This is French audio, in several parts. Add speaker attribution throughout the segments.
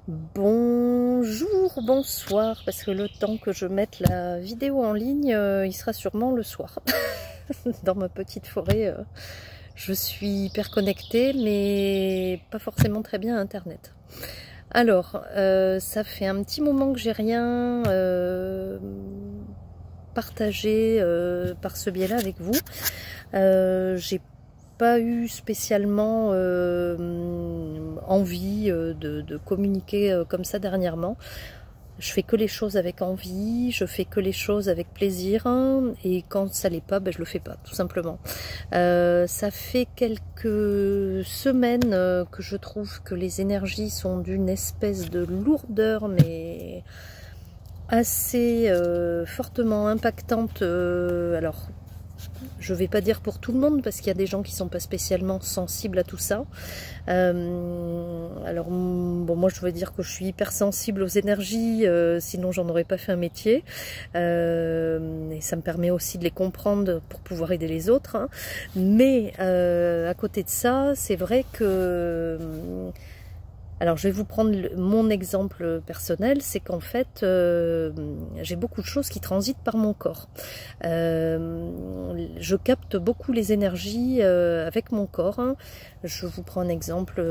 Speaker 1: Bonjour, bonsoir, parce que le temps que je mette la vidéo en ligne, il sera sûrement le soir. Dans ma petite forêt, je suis hyper connectée, mais pas forcément très bien à Internet. Alors, ça fait un petit moment que j'ai rien partagé par ce biais-là avec vous. J'ai pas eu spécialement envie de communiquer comme ça dernièrement. Je fais que les choses avec envie, je fais que les choses avec plaisir, et quand ça l'est pas, ben, je le fais pas, tout simplement. Ça fait quelques semaines que je trouve que les énergies sont d'une espèce de lourdeur, mais assez fortement impactante. Alors, je vais pas dire pour tout le monde, parce qu'il y a des gens qui sont pas spécialement sensibles à tout ça. Alors bon, moi je vais dire que je suis hyper sensible aux énergies, sinon j'en aurais pas fait un métier. Et ça me permet aussi de les comprendre pour pouvoir aider les autres, hein. Mais à côté de ça, c'est vrai que... Alors je vais vous prendre mon exemple personnel, c'est qu'en fait j'ai beaucoup de choses qui transitent par mon corps. Je capte beaucoup les énergies avec mon corps, hein. Je vous prends un exemple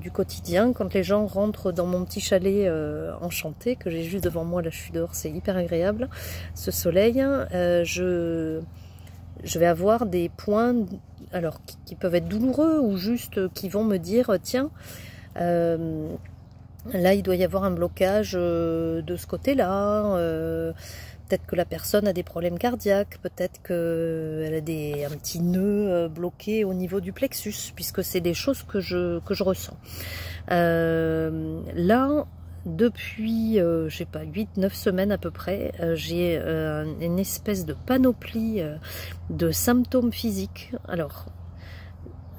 Speaker 1: du quotidien. Quand les gens rentrent dans mon petit chalet enchanté, que j'ai juste devant moi, là je suis dehors, c'est hyper agréable, ce soleil, je vais avoir des points alors qui peuvent être douloureux ou juste qui vont me dire tiens, là il doit y avoir un blocage de ce côté-là, peut-être que la personne a des problèmes cardiaques, peut-être qu'elle a un petit nœud bloqué au niveau du plexus, puisque c'est des choses que je ressens. Là, depuis, je sais pas, 8-9 semaines à peu près, j'ai une espèce de panoplie de symptômes physiques. Alors,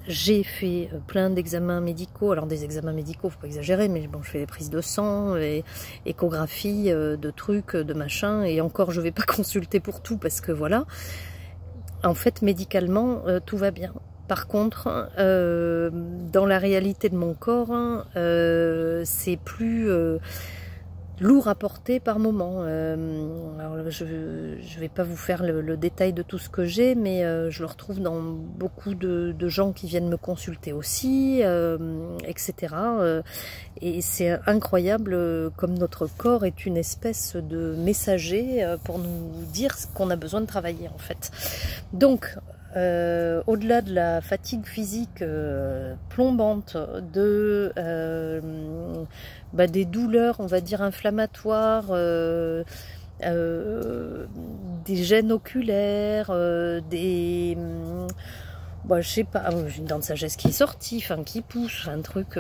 Speaker 1: j'ai fait plein d'examens médicaux, alors des examens médicaux, faut pas exagérer, mais bon, je fais des prises de sang, et échographie, de trucs, de machins, et encore je vais pas consulter pour tout, parce que voilà, en fait médicalement tout va bien. Par contre, dans la réalité de mon corps, c'est plus lourd à porter par moment. Alors je vais pas vous faire le détail de tout ce que j'ai, mais je le retrouve dans beaucoup de gens qui viennent me consulter aussi, etc. Et c'est incroyable comme notre corps est une espèce de messager pour nous dire ce qu'on a besoin de travailler, en fait. Donc, au-delà de la fatigue physique plombante, des douleurs, on va dire, inflammatoires, des gènes oculaires, je sais pas, j'ai une dent de sagesse qui est sortie, enfin qui pousse, un truc,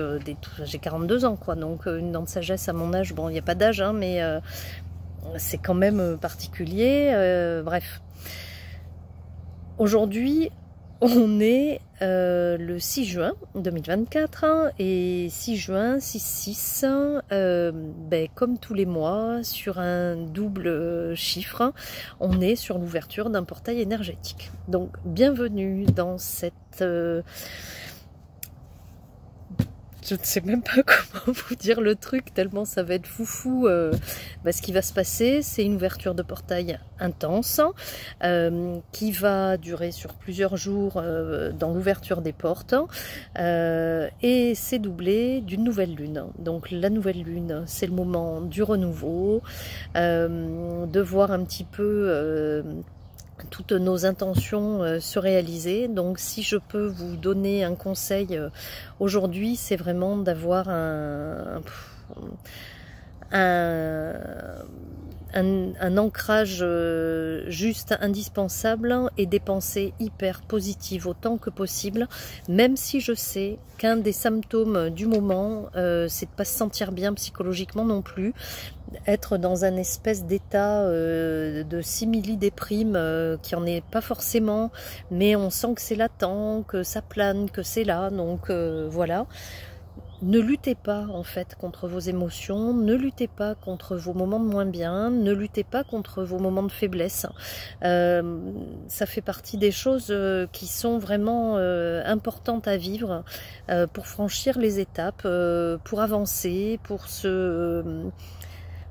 Speaker 1: j'ai 42 ans quoi, donc une dent de sagesse à mon âge, bon il n'y a pas d'âge, hein, mais c'est quand même particulier, bref. Aujourd'hui, on est le 6 juin 2024, hein, et 6 juin, 6-6, comme tous les mois, sur un double chiffre, on est sur l'ouverture d'un portail énergétique. Donc, bienvenue dans cette... je ne sais même pas comment vous dire le truc, tellement ça va être foufou. Ce qui va se passer, c'est une ouverture de portail intense qui va durer sur plusieurs jours dans l'ouverture des portes, et c'est doublé d'une nouvelle lune. Donc la nouvelle lune, c'est le moment du renouveau, de voir un petit peu... toutes nos intentions se réaliser. Donc si je peux vous donner un conseil aujourd'hui, c'est vraiment d'avoir un ancrage juste indispensable, et des pensées hyper positives autant que possible, même si je sais qu'un des symptômes du moment, c'est de pas se sentir bien psychologiquement non plus, être dans un espèce d'état de simili-déprime qui en est pas forcément, mais on sent que c'est latent, que ça plane, que c'est là, donc voilà. ne luttez pas en fait contre vos émotions, ne luttez pas contre vos moments de moins bien, ne luttez pas contre vos moments de faiblesse. Ça fait partie des choses qui sont vraiment importantes à vivre pour franchir les étapes, pour avancer,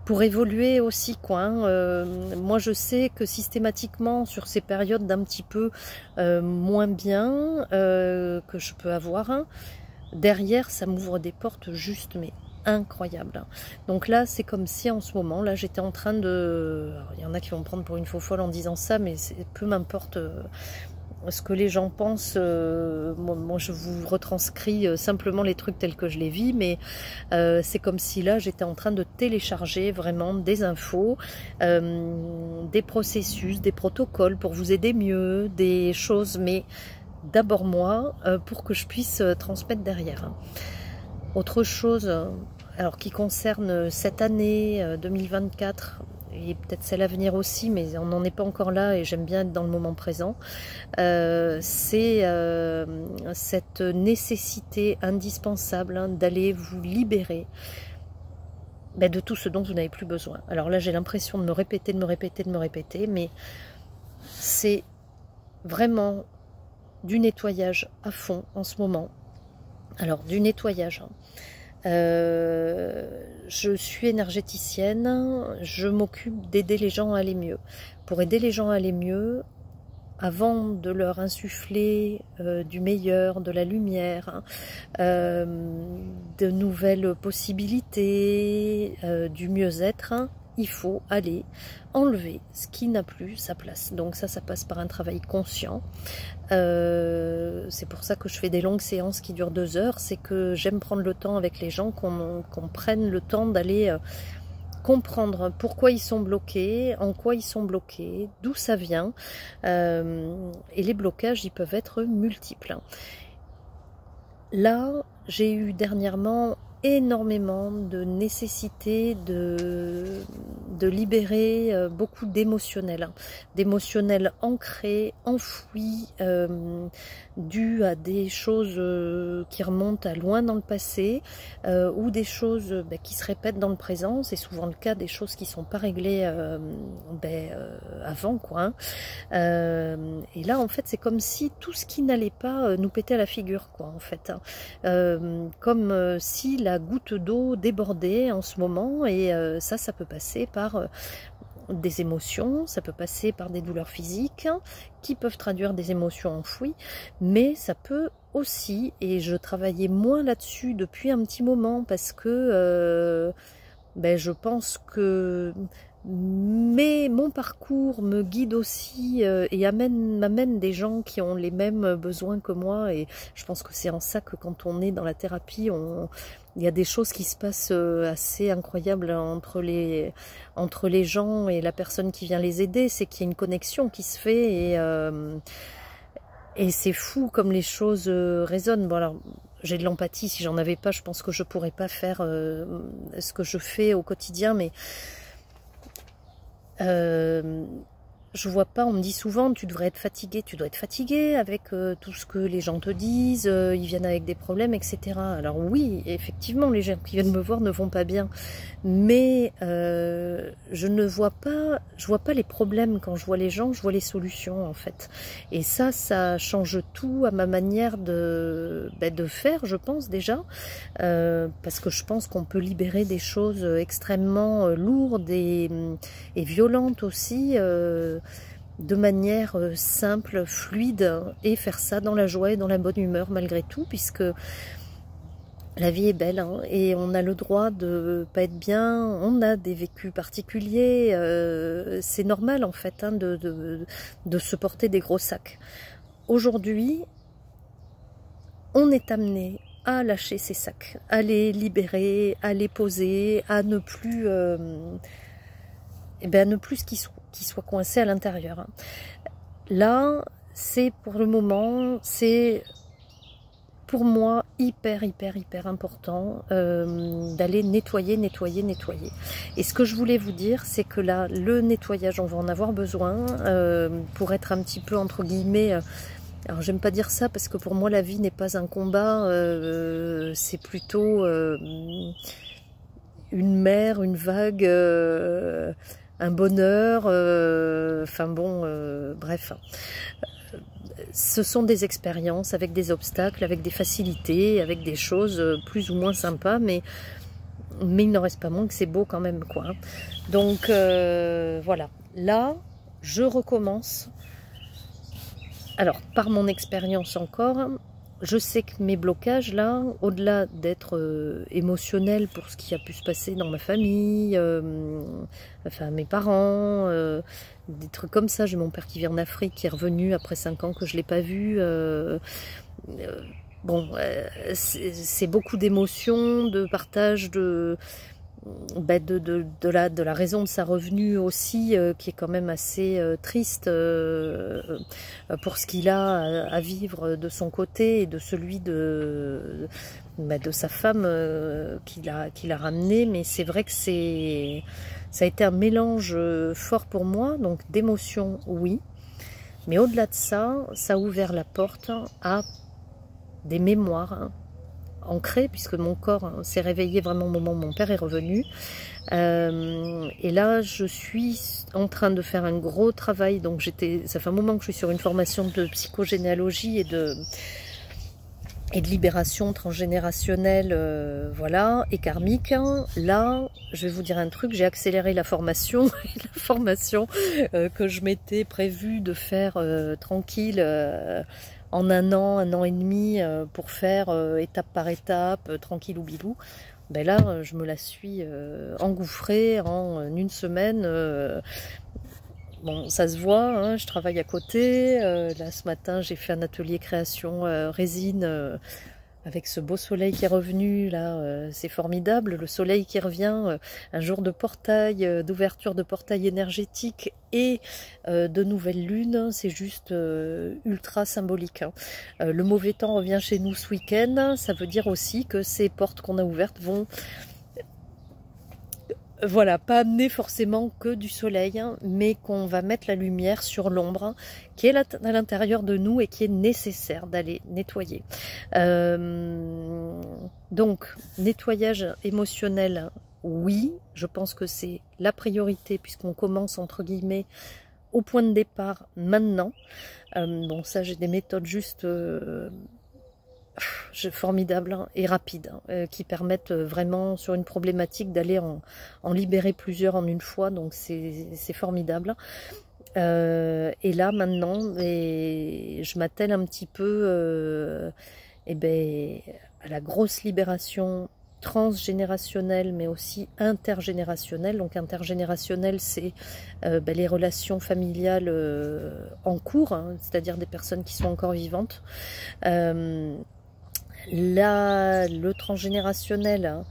Speaker 1: pour évoluer aussi, quoi. Moi je sais que systématiquement sur ces périodes d'un petit peu moins bien que je peux avoir, derrière, ça m'ouvre des portes juste, mais incroyables. Donc là, c'est comme si en ce moment, là, j'étais en train de... Alors, il y en a qui vont me prendre pour une faux folle en disant ça, mais peu m'importe ce que les gens pensent. Moi, je vous retranscris simplement les trucs tels que je les vis, mais c'est comme si là, j'étais en train de télécharger vraiment des infos, des processus, des protocoles pour vous aider mieux, des choses, mais... d'abord moi, pour que je puisse transmettre derrière. Autre chose, alors qui concerne cette année 2024, et peut-être celle à venir aussi, mais on n'en est pas encore là et j'aime bien être dans le moment présent, c'est cette nécessité indispensable d'aller vous libérer de tout ce dont vous n'avez plus besoin. Alors là, j'ai l'impression de me répéter, mais c'est vraiment du nettoyage à fond en ce moment. Alors du nettoyage, je suis énergéticienne, je m'occupe d'aider les gens à aller mieux. Pour aider les gens à aller mieux, avant de leur insuffler du meilleur, de la lumière, de nouvelles possibilités, du mieux-être, il faut aller enlever ce qui n'a plus sa place. Donc ça passe par un travail conscient. C'est pour ça que je fais des longues séances qui durent 2 heures. C'est que j'aime prendre le temps avec les gens, qu'on prenne le temps d'aller comprendre pourquoi ils sont bloqués, en quoi ils sont bloqués, d'où ça vient. Et les blocages, ils peuvent être multiples. Là, j'ai eu dernièrement énormément de nécessité de libérer beaucoup d'émotionnel, ancrés, enfouis, dus à des choses qui remontent à loin dans le passé, ou des choses qui se répètent dans le présent. C'est souvent le cas des choses qui ne sont pas réglées avant, quoi. Et là, en fait, c'est comme si tout ce qui n'allait pas nous pétait à la figure, quoi, en fait. Comme si la goutte d'eau débordait en ce moment, et ça peut passer par des émotions, ça peut passer par des douleurs physiques qui peuvent traduire des émotions enfouies, mais ça peut aussi, et je travaillais moins là-dessus depuis un petit moment parce que je pense que mon parcours me guide aussi et m'amène des gens qui ont les mêmes besoins que moi, et je pense que c'est en ça que quand on est dans la thérapie, il y a des choses qui se passent assez incroyables entre les gens et la personne qui vient les aider. C'est qu'il y a une connexion qui se fait, et c'est fou comme les choses résonnent. Bon, alors j'ai de l'empathie, si j'en avais pas, je pense que je pourrais pas faire ce que je fais au quotidien, mais je vois pas, on me dit souvent tu devrais être fatigué, tu dois être fatigué avec tout ce que les gens te disent, ils viennent avec des problèmes, etc. Alors oui, effectivement, les gens qui viennent me voir ne vont pas bien, mais je vois pas les problèmes quand je vois les gens, je vois les solutions en fait. Et ça change tout à ma manière de faire, je pense déjà, parce que je pense qu'on peut libérer des choses extrêmement lourdes et violentes aussi, de manière simple, fluide, et faire ça dans la joie et dans la bonne humeur malgré tout, puisque la vie est belle, hein, et on a le droit de pas être bien, on a des vécus particuliers, c'est normal en fait, hein, de se porter des gros sacs. Aujourd'hui, on est amené à lâcher ces sacs, à les libérer, à les poser, à ne plus qu'ils soient coincés à l'intérieur. Là, c'est pour le moment, c'est pour moi hyper important d'aller nettoyer. Et ce que je voulais vous dire, c'est que là, le nettoyage, on va en avoir besoin pour être un petit peu, entre guillemets, Alors j'aime pas dire ça parce que pour moi la vie n'est pas un combat, c'est plutôt une mer, une vague, un bonheur, enfin bon, bref. Ce sont des expériences avec des obstacles, avec des facilités, avec des choses plus ou moins sympas, mais il n'en reste pas moins que c'est beau quand même, quoi. Donc voilà, là, je recommence. Alors, par mon expérience encore, je sais que mes blocages, là, au-delà d'être émotionnels pour ce qui a pu se passer dans ma famille, enfin mes parents, des trucs comme ça. J'ai mon père qui vit en Afrique, qui est revenu après 5 ans que je ne l'ai pas vu. Bon, c'est beaucoup d'émotions, de partage, de la raison de sa revenue aussi, qui est quand même assez triste pour ce qu'il a à vivre de son côté et de celui de sa femme qu'il a ramené. Mais c'est vrai que ça a été un mélange fort pour moi, donc d'émotions, oui. Mais au-delà de ça, ça a ouvert la porte à des mémoires ancré, puisque mon corps s'est réveillé vraiment au moment où mon père est revenu. Et là, je suis en train de faire un gros travail. Donc ça fait un moment que je suis sur une formation de psychogénéalogie et de libération transgénérationnelle, voilà, et karmique. Là, je vais vous dire un truc, j'ai accéléré la formation, la formation que je m'étais prévu de faire tranquille, en un an et demi, pour faire étape par étape, tranquille ou bilou. Ben là, je me la suis engouffrée en une semaine. Bon, ça se voit, hein, je travaille à côté. Là, ce matin, j'ai fait un atelier création résine avec ce beau soleil qui est revenu. Là, c'est formidable. Le soleil qui revient, un jour de portail, d'ouverture de portail énergétique et de nouvelle lune. C'est juste ultra symbolique, hein. Le mauvais temps revient chez nous ce week-end. Ça veut dire aussi que ces portes qu'on a ouvertes vont... Voilà, pas amener forcément que du soleil, hein, mais qu'on va mettre la lumière sur l'ombre, hein, qui est à l'intérieur de nous et qui est nécessaire d'aller nettoyer. Donc, nettoyage émotionnel, oui, je pense que c'est la priorité puisqu'on commence, entre guillemets, au point de départ maintenant. Bon, ça, j'ai des méthodes juste... formidables, hein, et rapides, hein, qui permettent vraiment sur une problématique d'aller en libérer plusieurs en une fois, donc c'est formidable. Et là maintenant, je m'attelle un petit peu à la grosse libération transgénérationnelle mais aussi intergénérationnelle. Donc intergénérationnelle, c'est les relations familiales en cours, hein, c'est-à-dire des personnes qui sont encore vivantes. Là, le transgénérationnel, hein,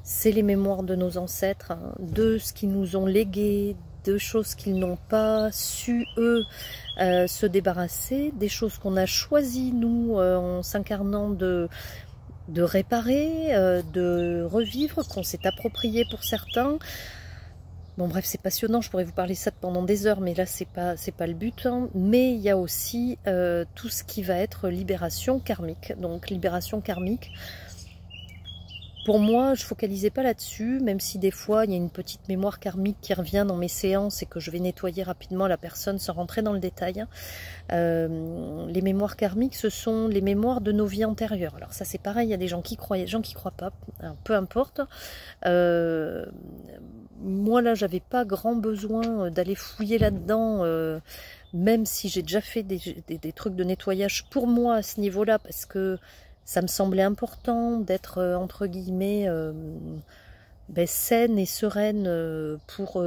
Speaker 1: c'est les mémoires de nos ancêtres, hein, de ce qu'ils nous ont légué, de choses qu'ils n'ont pas su, eux, se débarrasser, des choses qu'on a choisi, nous, en s'incarnant de réparer, de revivre, qu'on s'est approprié pour certains. Bon bref, c'est passionnant, je pourrais vous parler ça pendant des heures, mais là c'est pas le but, hein. Mais il y a aussi tout ce qui va être libération karmique. Donc libération karmique, pour moi, je focalisais pas là-dessus, même si des fois il y a une petite mémoire karmique qui revient dans mes séances et que je vais nettoyer rapidement la personne sans rentrer dans le détail. Les mémoires karmiques, ce sont les mémoires de nos vies antérieures. Alors ça c'est pareil, il y a des gens qui croient, des gens qui croient pas, alors, peu importe. Moi là, j'avais pas grand besoin d'aller fouiller là-dedans, même si j'ai déjà fait des trucs de nettoyage pour moi à ce niveau-là, parce que ça me semblait important d'être, entre guillemets, saine et sereine pour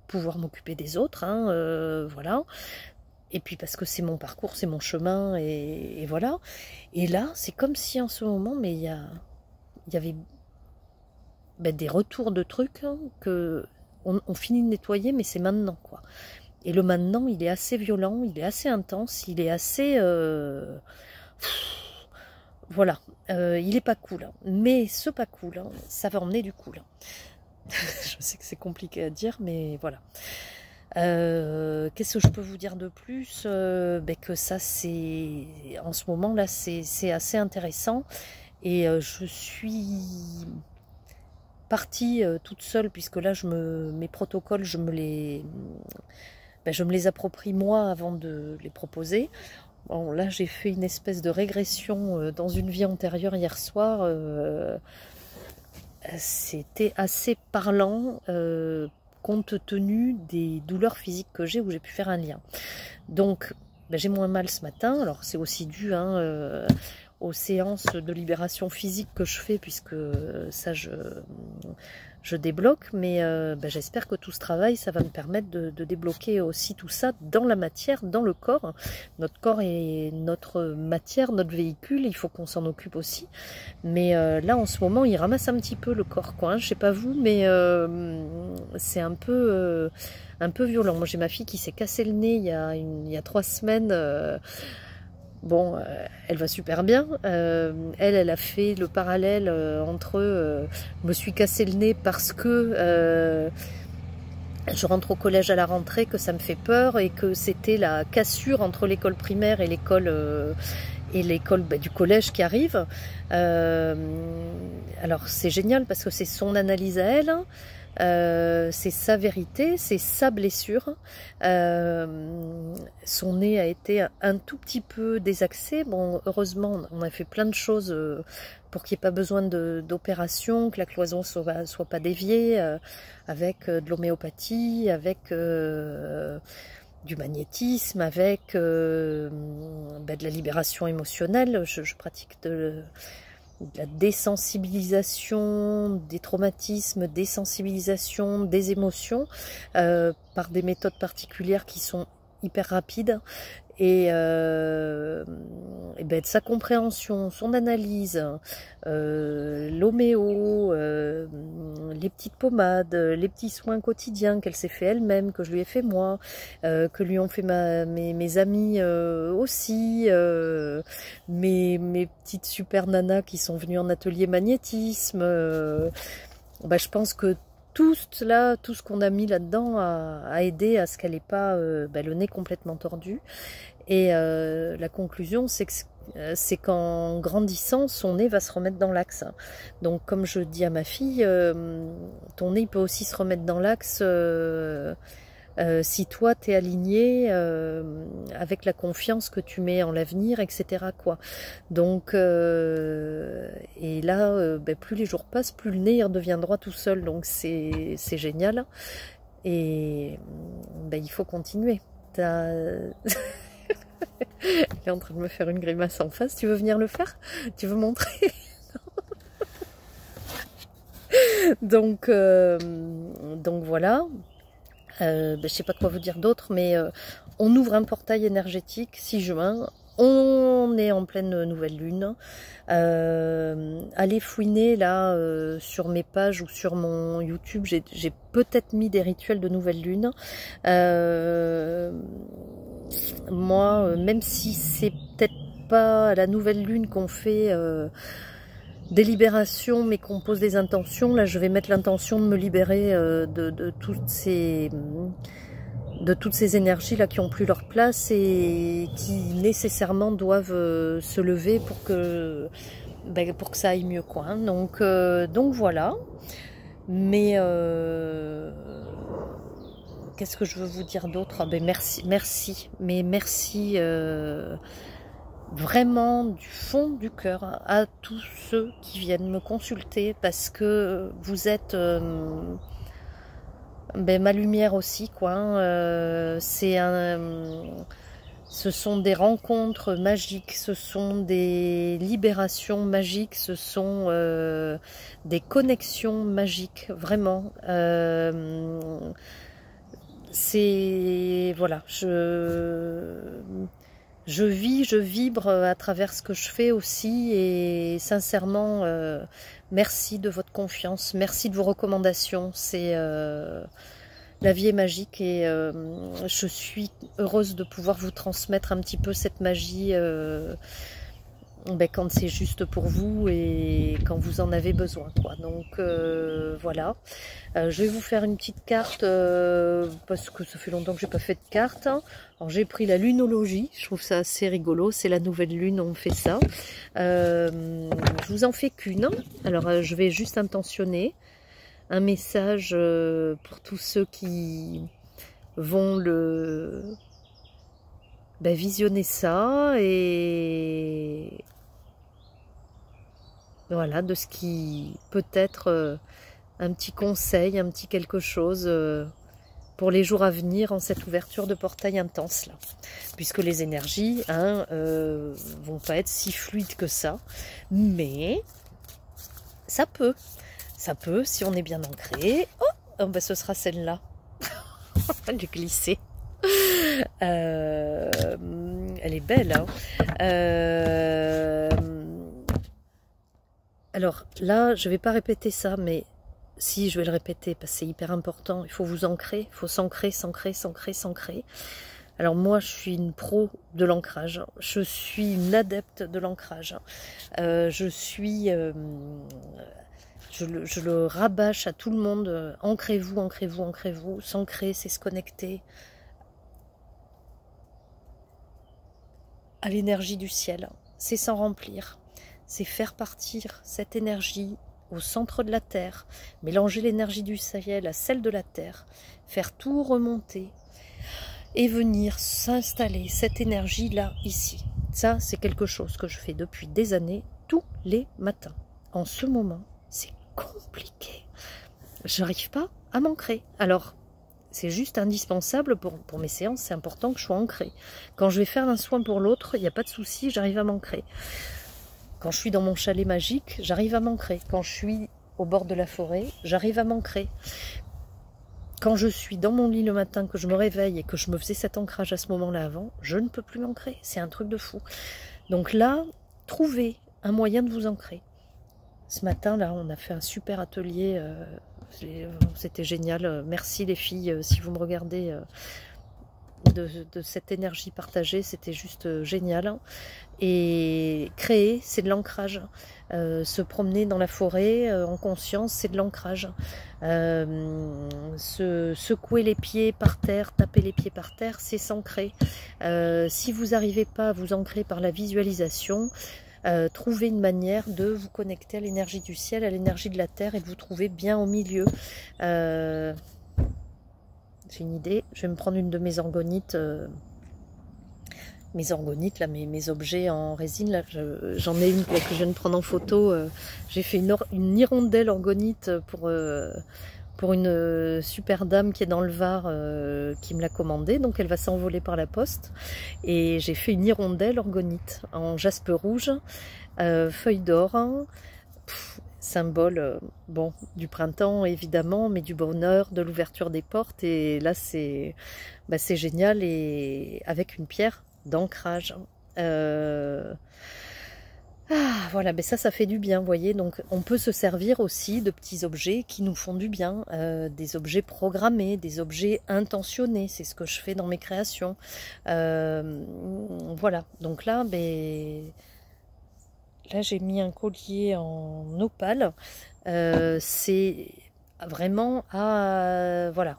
Speaker 1: pouvoir m'occuper des autres, hein, voilà. Et puis parce que c'est mon parcours, c'est mon chemin, et voilà. Et là, c'est comme si en ce moment, mais il y avait des retours de trucs, hein, que on finit de nettoyer, mais c'est maintenant, quoi. Et le maintenant, il est assez violent, il est assez intense, il est assez... voilà, il est pas cool, hein. Mais ce pas cool, hein, ça va emmener du cool, hein. Je sais que c'est compliqué à dire, mais voilà. Qu'est-ce que je peux vous dire de plus? Que ça, c'est en ce moment là, c'est assez intéressant. Et je suis partie toute seule, puisque là, mes protocoles, je me les approprie moi avant de les proposer. Bon, là, j'ai fait une espèce de régression dans une vie antérieure hier soir. C'était assez parlant, compte tenu des douleurs physiques que j'ai, où j'ai pu faire un lien. Donc, j'ai moins mal ce matin. Alors, c'est aussi dû aux séances de libération physique que je fais, puisque ça, je débloque. Mais j'espère que tout ce travail, ça va me permettre de débloquer aussi tout ça dans la matière, dans le corps. Notre corps est notre matière, notre véhicule, il faut qu'on s'en occupe aussi. Mais là, en ce moment, il ramasse un petit peu le corps, quoi, hein. Je sais pas vous, mais c'est un peu violent. Moi, j'ai ma fille qui s'est cassé le nez il y a 3 semaines. Bon, elle va super bien. Elle a fait le parallèle entre je me suis cassé le nez parce que je rentre au collège à la rentrée, que ça me fait peur, et que c'était la cassure entre l'école primaire et l'école du collège qui arrive. Alors c'est génial parce que c'est son analyse à elle, hein. C'est sa vérité, c'est sa blessure. Son nez a été un tout petit peu désaxé. Bon, heureusement, on a fait plein de choses pour qu'il n'y ait pas besoin d'opération, que la cloison soit pas déviée, avec de l'homéopathie, avec du magnétisme, avec de la libération émotionnelle. Je pratique de la désensibilisation des traumatismes, désensibilisation des émotions par des méthodes particulières qui sont hyper rapides. Et de sa compréhension, son analyse, l'homéo, les petites pommades, les petits soins quotidiens qu'elle s'est fait elle-même, que je lui ai fait moi, que lui ont fait mes amis aussi, mes petites super nanas qui sont venues en atelier magnétisme. Je pense que tout cela, tout ce qu'on a mis là-dedans a aidé à ce qu'elle n'ait pas le nez complètement tordu. Et la conclusion, c'est qu'en grandissant, son nez va se remettre dans l'axe. Donc, comme je dis à ma fille, ton nez peut aussi se remettre dans l'axe si toi, tu es aligné avec la confiance que tu mets en l'avenir, etc., quoi. Donc, et là, plus les jours passent, plus le nez redevient droit tout seul. Donc, c'est génial. Et il faut continuer. Elle est en train de me faire une grimace en face. Tu veux venir le faire? Tu veux montrer? Donc voilà. Je sais pas quoi vous dire d'autre, mais on ouvre un portail énergétique 6 juin. On est en pleine nouvelle lune. Allez fouiner là sur mes pages ou sur mon YouTube. J'ai peut-être mis des rituels de nouvelle lune. Moi, même si c'est peut-être pas à la nouvelle lune qu'on fait des libérations, mais qu'on pose des intentions, là je vais mettre l'intention de me libérer de toutes ces énergies là qui ont plus leur place et qui nécessairement doivent se lever pour que ça aille mieux, quoi, hein. Donc voilà. Mais qu'est-ce que je veux vous dire d'autre? Merci vraiment du fond du cœur à tous ceux qui viennent me consulter, parce que vous êtes ma lumière aussi, quoi, hein. Ce sont des rencontres magiques, ce sont des libérations magiques, ce sont des connexions magiques, vraiment. Voilà, je vis, je vibre à travers ce que je fais aussi, et sincèrement, merci de votre confiance, merci de vos recommandations. La vie est magique, et je suis heureuse de pouvoir vous transmettre un petit peu cette magie quand c'est juste pour vous et quand vous en avez besoin, quoi. Donc voilà. Je vais vous faire une petite carte parce que ça fait longtemps que j'ai pas fait de carte. Alors j'ai pris la lunologie, je trouve ça assez rigolo, c'est la nouvelle lune, on fait ça. Je vous en fais qu'une. Alors je vais juste intentionner un message pour tous ceux qui vont visionner ça et voilà, de ce qui peut être un petit conseil, un petit quelque chose pour les jours à venir en cette ouverture de portail intense là, puisque les énergies vont pas être si fluides que ça, mais ça peut si on est bien ancré. Oh, ce sera celle-là. J'ai glissé. Elle est belle, hein. Alors là, je vais pas répéter ça, mais si, je vais le répéter parce que c'est hyper important. Il faut vous ancrer, il faut s'ancrer, s'ancrer, s'ancrer, s'ancrer. Alors moi, je suis une pro de l'ancrage. Je suis une adepte de l'ancrage. Je le rabâche à tout le monde. Ancrez-vous, ancrez-vous, ancrez-vous. S'ancrer, c'est se connecter à l'énergie du ciel. C'est s'en remplir. C'est faire partir cette énergie au centre de la Terre, mélanger l'énergie du ciel à celle de la Terre, faire tout remonter et venir s'installer cette énergie-là, ici. Ça, c'est quelque chose que je fais depuis des années, tous les matins. En ce moment, c'est compliqué. Je n'arrive pas à m'ancrer. Alors, c'est juste indispensable pour mes séances, c'est important que je sois ancrée. Quand je vais faire un soin pour l'autre, il n'y a pas de souci, j'arrive à m'ancrer. Quand je suis dans mon chalet magique, j'arrive à m'ancrer. Quand je suis au bord de la forêt, j'arrive à m'ancrer. Quand je suis dans mon lit le matin, que je me réveille et que je me faisais cet ancrage à ce moment-là avant, je ne peux plus m'ancrer. C'est un truc de fou. Donc là, trouvez un moyen de vous ancrer. Ce matin, là, on a fait un super atelier. C'était génial. Merci les filles, si vous me regardez, de cette énergie partagée. C'était juste génial. Et créer, c'est de l'ancrage. Se promener dans la forêt en conscience, c'est de l'ancrage. Se secouer les pieds par terre, taper les pieds par terre, c'est s'ancrer. Si vous n'arrivez pas à vous ancrer par la visualisation, trouvez une manière de vous connecter à l'énergie du ciel, à l'énergie de la terre et de vous trouver bien au milieu. J'ai une idée, je vais me prendre une de mes orgonites. Mes orgonites, là, mes objets en résine, là, j'en ai une que je viens de prendre en photo. J'ai fait une hirondelle orgonite pour une super dame qui est dans le Var, qui me l'a commandée, donc elle va s'envoler par la poste. Et j'ai fait une hirondelle orgonite en jaspe rouge, feuille d'or, hein. Symbole bon, du printemps évidemment, mais du bonheur, de l'ouverture des portes. Et là c'est génial, et avec une pierre d'ancrage. Voilà, ça fait du bien, vous voyez. Donc on peut se servir aussi de petits objets qui nous font du bien, des objets programmés, des objets intentionnés. C'est ce que je fais dans mes créations. Voilà, donc là, là j'ai mis un collier en opale. C'est vraiment voilà.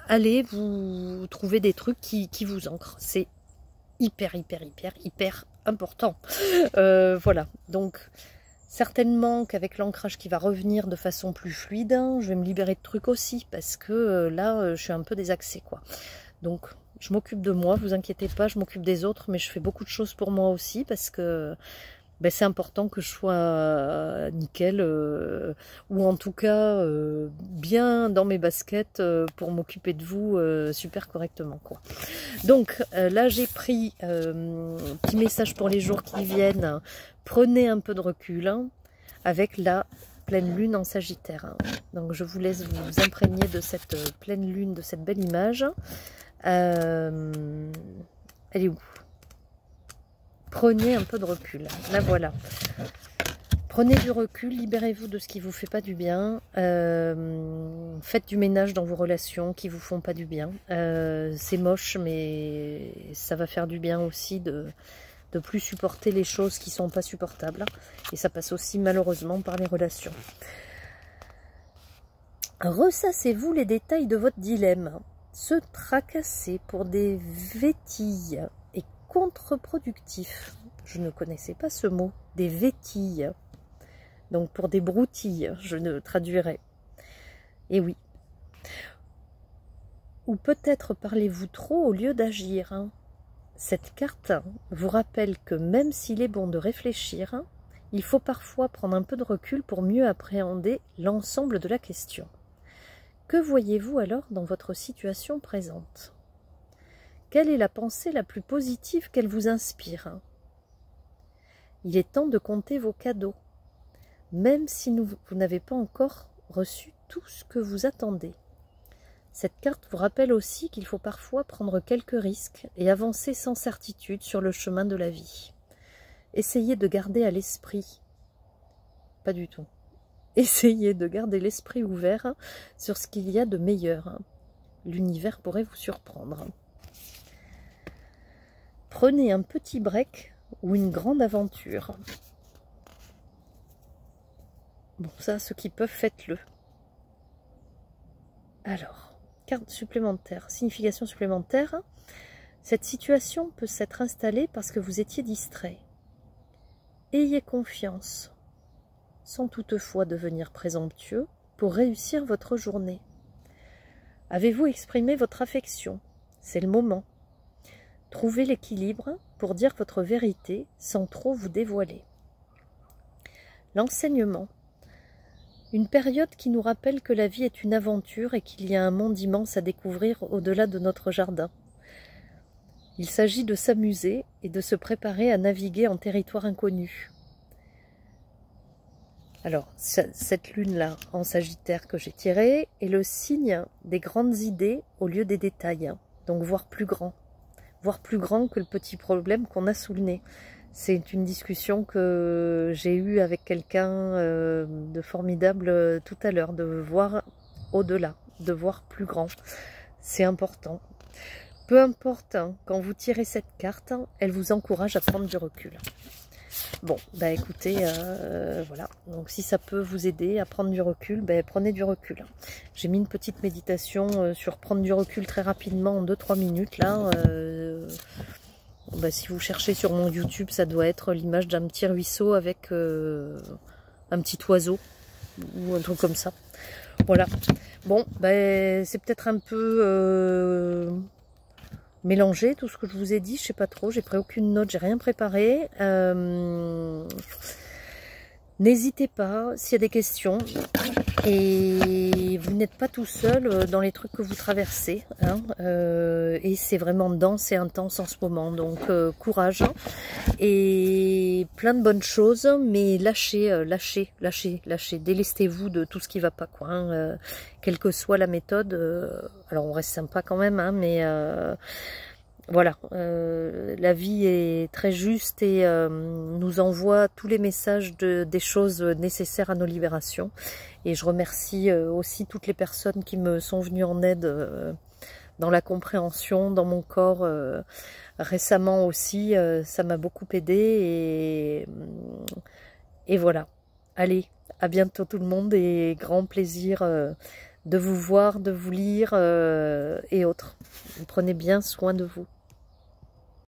Speaker 1: Allez vous trouver des trucs qui vous ancrent. C'est hyper important. Voilà, donc certainement qu'avec l'ancrage qui va revenir de façon plus fluide, je vais me libérer de trucs aussi, parce que là je suis un peu désaxée, quoi. Donc je m'occupe de moi, vous inquiétez pas, je m'occupe des autres, mais je fais beaucoup de choses pour moi aussi, parce que c'est important que je sois nickel, ou en tout cas bien dans mes baskets pour m'occuper de vous super correctement, quoi. Donc là j'ai pris petit message pour les jours qui viennent. Prenez un peu de recul, hein, avec la pleine lune en Sagittaire, hein. Donc je vous laisse vous imprégner de cette pleine lune, de cette belle image. Elle est où? Prenez un peu de recul. La voilà. Prenez du recul, libérez-vous de ce qui vous fait pas du bien. Faites du ménage dans vos relations qui vous font pas du bien. C'est moche, mais ça va faire du bien aussi de de plus supporter les choses qui ne sont pas supportables. Et ça passe aussi malheureusement par les relations. Ressassez-vous les détails de votre dilemme. Se tracasser pour des vétilles est contre-productif. Je ne connaissais pas ce mot, des vétilles. Donc pour des broutilles, je ne traduirai. Et oui. Ou peut-être parlez-vous trop au lieu d'agir. Cette carte vous rappelle que même s'il est bon de réfléchir, il faut parfois prendre un peu de recul pour mieux appréhender l'ensemble de la question. Que voyez-vous alors dans votre situation présente? Quelle est la pensée la plus positive qu'elle vous inspire? Il est temps de compter vos cadeaux, même si vous n'avez pas encore reçu tout ce que vous attendez. Cette carte vous rappelle aussi qu'il faut parfois prendre quelques risques et avancer sans certitude sur le chemin de la vie. Essayez de garder à l'esprit, pas du tout, essayez de garder l'esprit ouvert sur ce qu'il y a de meilleur. L'univers pourrait vous surprendre. Prenez un petit break ou une grande aventure. Bon, ça, ceux qui peuvent, faites-le. Alors, carte supplémentaire, signification supplémentaire. Cette situation peut s'être installée parce que vous étiez distrait. Ayez confiance, sans toutefois devenir présomptueux, pour réussir votre journée. Avez-vous exprimé votre affection? C'est le moment. Trouvez l'équilibre pour dire votre vérité sans trop vous dévoiler. L'enseignement. Une période qui nous rappelle que la vie est une aventure et qu'il y a un monde immense à découvrir au-delà de notre jardin. Il s'agit de s'amuser et de se préparer à naviguer en territoire inconnu. Alors, cette lune-là en Sagittaire que j'ai tirée est le signe des grandes idées au lieu des détails. Donc voir plus grand que le petit problème qu'on a sous le nez. C'est une discussion que j'ai eue avec quelqu'un de formidable tout à l'heure, de voir au-delà, de voir plus grand. C'est important. Peu importe, quand vous tirez cette carte, elle vous encourage à prendre du recul. Bon, bah écoutez, voilà. Donc si ça peut vous aider à prendre du recul, bah, prenez du recul. J'ai mis une petite méditation sur prendre du recul très rapidement en 2-3 minutes là. Bah, si vous cherchez sur mon YouTube, ça doit être l'image d'un petit ruisseau avec un petit oiseau ou un truc comme ça. Voilà. Bon, bah, c'est peut-être un peu mélangé tout ce que je vous ai dit. Je sais pas trop. J'ai pris aucune note, j'ai rien préparé. N'hésitez pas s'il y a des questions. Et vous n'êtes pas tout seul dans les trucs que vous traversez. Hein, et c'est vraiment dense et intense en ce moment. Donc courage. Et plein de bonnes choses. Mais lâchez. Délestez-vous de tout ce qui va pas, quoi. Hein, quelle que soit la méthode. Alors on reste sympa quand même. Hein, mais voilà, la vie est très juste et nous envoie tous les messages des choses nécessaires à nos libérations. Et je remercie aussi toutes les personnes qui me sont venues en aide dans la compréhension, dans mon corps. Récemment aussi, ça m'a beaucoup aidé et voilà. Allez, à bientôt tout le monde et grand plaisir de vous voir, de vous lire et autres. Prenez bien soin de vous.